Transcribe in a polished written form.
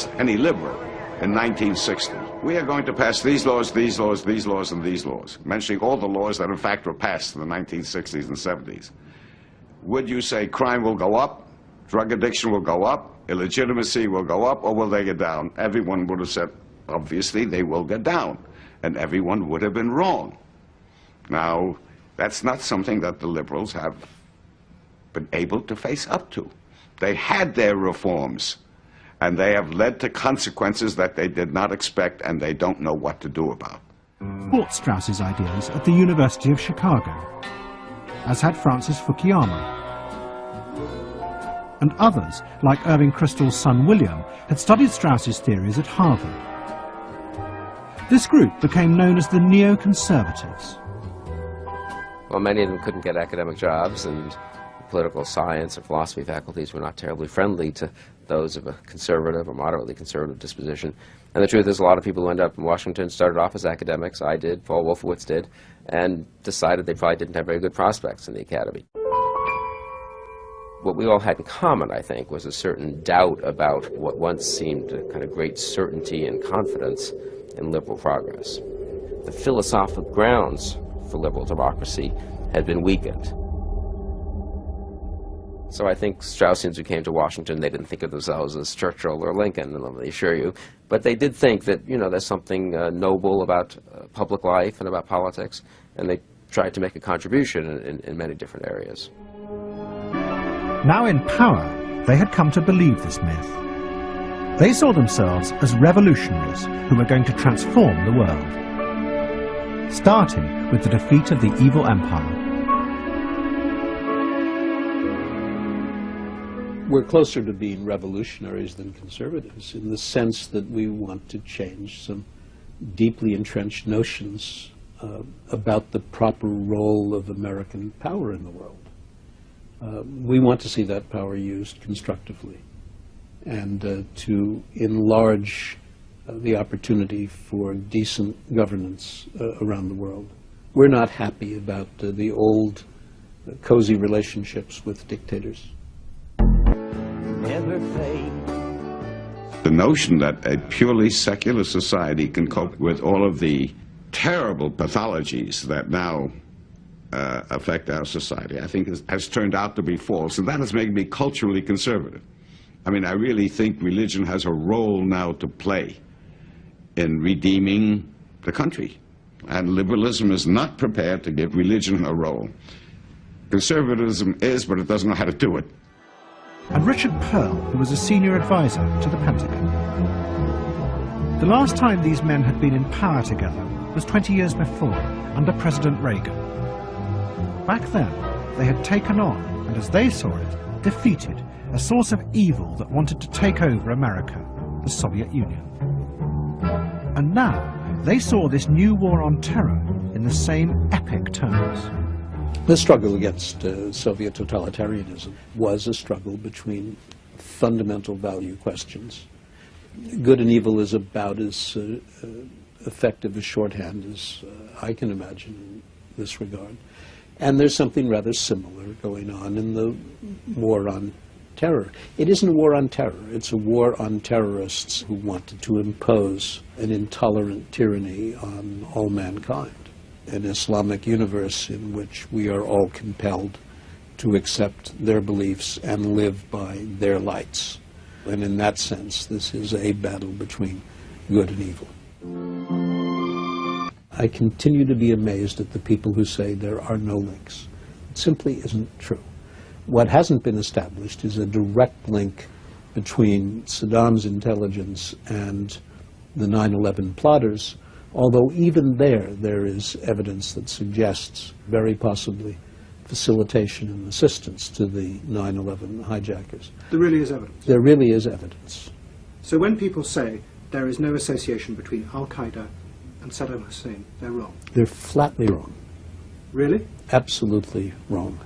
asked any liberal in 1960, we are going to pass these laws, these laws, these laws, and these laws, mentioning all the laws that in fact were passed in the 1960s and 70s. Would you say crime will go up, drug addiction will go up, illegitimacy will go up, or will they get down? Everyone would have said, obviously, they will get down. And everyone would have been wrong. Now, that's not something that the liberals have been able to face up to. They had their reforms, and they have led to consequences that they did not expect and they don't know what to do about. Taught Strauss's ideas at the University of Chicago, as had Francis Fukuyama. And others, like Irving Kristol's son William, had studied Strauss's theories at Harvard. This group became known as the Neoconservatives. Well, many of them couldn't get academic jobs, and political science and philosophy faculties were not terribly friendly to those of a conservative or moderately conservative disposition. And the truth is, a lot of people who ended up in Washington started off as academics. I did, Paul Wolfowitz did, and decided they probably didn't have very good prospects in the academy. What we all had in common, I think, was a certain doubt about what once seemed a kind of great certainty and confidence in liberal progress. The philosophical grounds for liberal democracy had been weakened. So I think Straussians who came to Washington, they didn't think of themselves as Churchill or Lincoln, let me assure you, but they did think that, you know, there's something noble about public life and about politics, and they tried to make a contribution in many different areas. Now in power, they had come to believe this myth. They saw themselves as revolutionaries who were going to transform the world, starting with the defeat of the evil empire. We're closer to being revolutionaries than conservatives in the sense that we want to change some deeply entrenched notions about the proper role of American power in the world. We want to see that power used constructively and to enlarge the opportunity for decent governance around the world. We're not happy about the old cozy relationships with dictators. Never fade. The notion that a purely secular society can cope with all of the terrible pathologies that now affect our society, I think has turned out to be false, and that has made me culturally conservative. I mean, I really think religion has a role now to play in redeeming the country, and liberalism is not prepared to give religion a role. Conservatism is, but it doesn't know how to do it. And Richard Pearl, who was a senior advisor to the Pentagon. The last time these men had been in power together was 20 years before, under President Reagan. Back then, they had taken on, and as they saw it, defeated a source of evil that wanted to take over America, the Soviet Union. And now, they saw this new war on terror in the same epic terms. The struggle against Soviet totalitarianism was a struggle between fundamental value questions. Good and evil is about as effective a shorthand as I can imagine in this regard. And there's something rather similar going on in the war on terror. It isn't a war on terror, it's a war on terrorists who wanted to impose an intolerant tyranny on all mankind. An Islamic universe in which we are all compelled to accept their beliefs and live by their lights. And in that sense, this is a battle between good and evil. I continue to be amazed at the people who say there are no links. It simply isn't true. What hasn't been established is a direct link between Saddam's intelligence and the 9/11 plotters, although even there is evidence that suggests very possibly facilitation and assistance to the 9/11 hijackers. There really is evidence? There really is evidence. So when people say there is no association between Al-Qaeda and Saddam Hussein, they're wrong? They're flatly wrong. Really? Absolutely wrong.